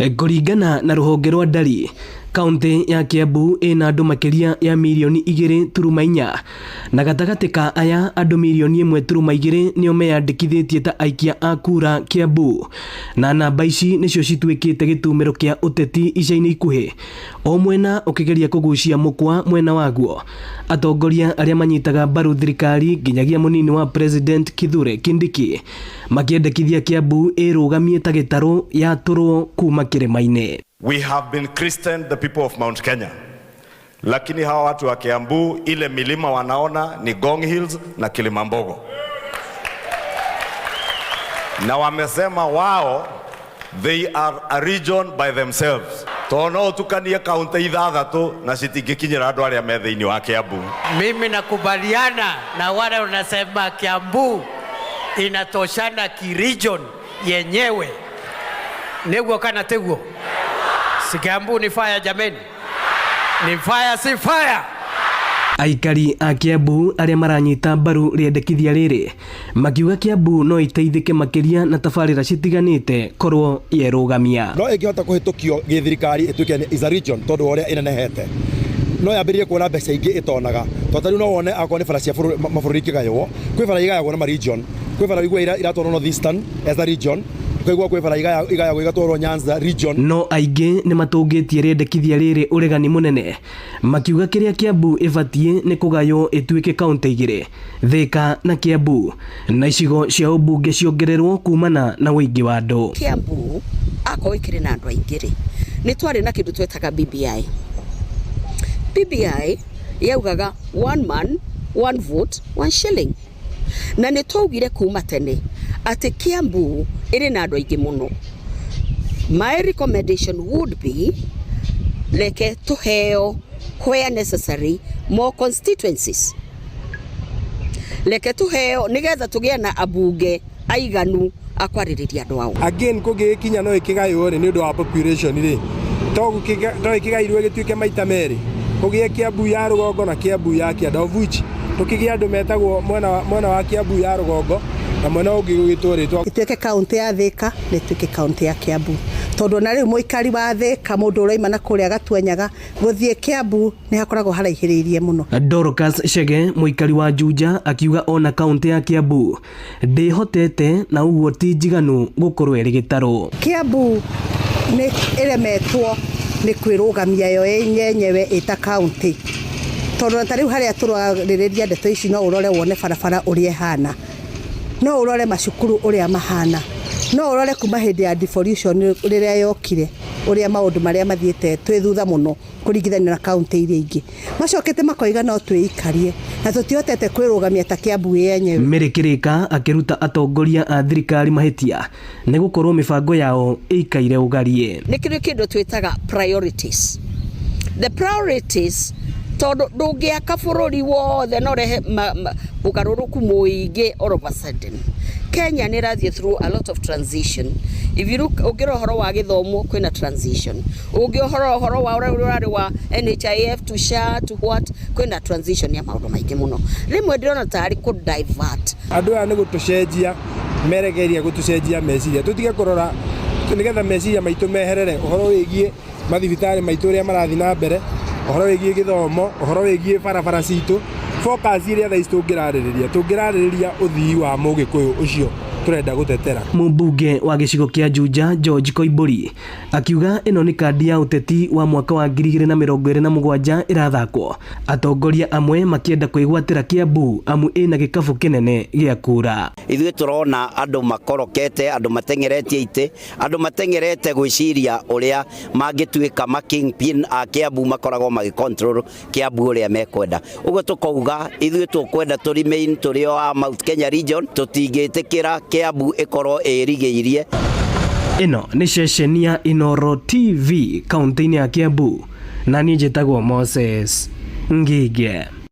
Kũringana na rũhonge rwa ndari, kaunti ya Kiambu ina andu makiria ya milioni 2.4 na gatagati ka aya andu milioni 1.2 nio meyandikithitie ta aikia a kura Kiambu, na namba ici nicio cituikite gitumiro kia uteti ica-ini ikuhi, o mwena ukigeria kugucia mukwa mwena waguo. Atongoria aria manyitaga mbaru thirikari nginyagia munini wa President Kithure Kindiki makiendekithia Kiambu irugamie ta gitaro ya turo kuma kirima-ini. We have been Christian the people of Mount Kenya. Lakini hawa watu wa Kiambu ile milima wanaona ni Ngong Hills na Kilimambogo. Na wamesema wao they are a region by themselves. Tono tukania kaunti ithathatu na citingikinyira andu aria me thiini wa Kiambu. Mimi nakubaliana na wale wanasema Kiambu inatoshana ki-region yenyewe. Neguo kana teguo. Si Kiambu ni fire jameni. Ni fire si fire. Aikari a Kiambu aria maranyita mbaru riendekithia riri makiuga Kiambu no iteithike makiria na tabarira citiganite korwo yerugamia. No ingihota kuhitukio githirikari ituke is a region tondu oria inenehete. No yambiririe kuona mbeca ingi itonaga. Totari no wone akone bara cia mabũrũri kigaywo. Kwi bara igayagwo na ma region. Kwi bara igwa iratwarwo North Eastern as a region. Kwi bara igayagwo igatwarwo Nyanza region. No aingi ni matungitie riendekithia riri uregani munene makiuga kiria Kiambu ibatie ni kugayo ituike kaunti igiri, Thika na Kiambu, na icigo cia ubunge ciongererwo kumana na wingi wa andu. Kiambu ako ikiri na andu aingiri ni twari na kindu twetaga BBI. BBI yaugaga one man one vote one shilling, na ni twaugire kuma tene ati Kiambu iri na andu aingi muno. My recommendation would be leke tuheo where necessary more constituencies. Leke tuheo nigetha tugie na abunge aiganu akwaririria andu ao. Again kugikinya no ikigayo ni undu wa population ri to ikigairwe gituike maita meri kugie Kiambu ya rugongo na Kiambu ya Kianda, of which tukigia andu metagwo mwena wa Kiambu ya rugongo na mwena ungi gugitũrĩtwo ituike kaunti ya Thika na ituike kaunti ya Kiambu, tondu na riu muikari wa Thika mundu uraima na kuria Gatuenyaga guthie Kiambu ni hakoragwo haraihiriirie muno. Dorcas Chege muikari wa Juja akiuga ona kaunti ya Kiambu ndihotete na uguo ti njiganu gukorwo eri gitaro. Kiambu ni iremetwo ni kwirugamia yo yenyewe ita kaunti, tondu ta riu haria turaririria ndeto ici no urore wone barabara uria hana, no urore macukuru uria mahana, no urore kuma hindi ya devolution riria yokire uria maundu maria mathiete twi thutha muno kuringithania na kaunti iria ingi. Macokete makoiga no twikarie na tutihotete kwirugamia ta Kiambu yenyewe. Merikirika akiruta atongoria a thirikari mahitia ni gukorwo mibango yao ikaire ugarie. Ni kindu twitaga priorities. The priorities tondu ndungiaka bururi wothe no rehe ugaruruku muingi all of a sudden. Kenya ni rathie through a lot of transition. If you look ugiro horo wa githomo kwina transition, ugiro horo wa urari wa NHIF to SHA to what kwina transition ya maundu maingi muno. Rimwe ndirona tari ku divert andu aya ni gutucenjia meregeria gutucenjia meciria tutige kurora nigetha meciria maitu meherere uhoro wigie mathibitari maitu ria marathi na mbere, uhoro wigie githomo, uhoro wigie barabara citu. Focus iria tha tungiraririria uthii wa mugikuyu ucio turenda gutetera. Mumbunge wa gicigo kia Juja George Koimburi akiuga ino ni kandi ya uteti wa mwaka wa 2027 irathakwo, atongoria amwe makienda kuigwatira Kiambu amu ina gikabu kinene gia kura. Ithuĩ turona andu makorokete, andu matengeretie ite, andu matengerete gwiciria uria mangituika kingpin a Kiambu makoragwo magicontrol Kiambu uria mekwenda. Uguo tukauga ithuĩ tukwenda turimain turio a Mount Kenya region, tutingitikira Kiambu ikorwo irigiirie. Ino ni ceceni ya Inooro TV kaunti-ini ya Kiambu, na ni njitagwo Moses Ngige.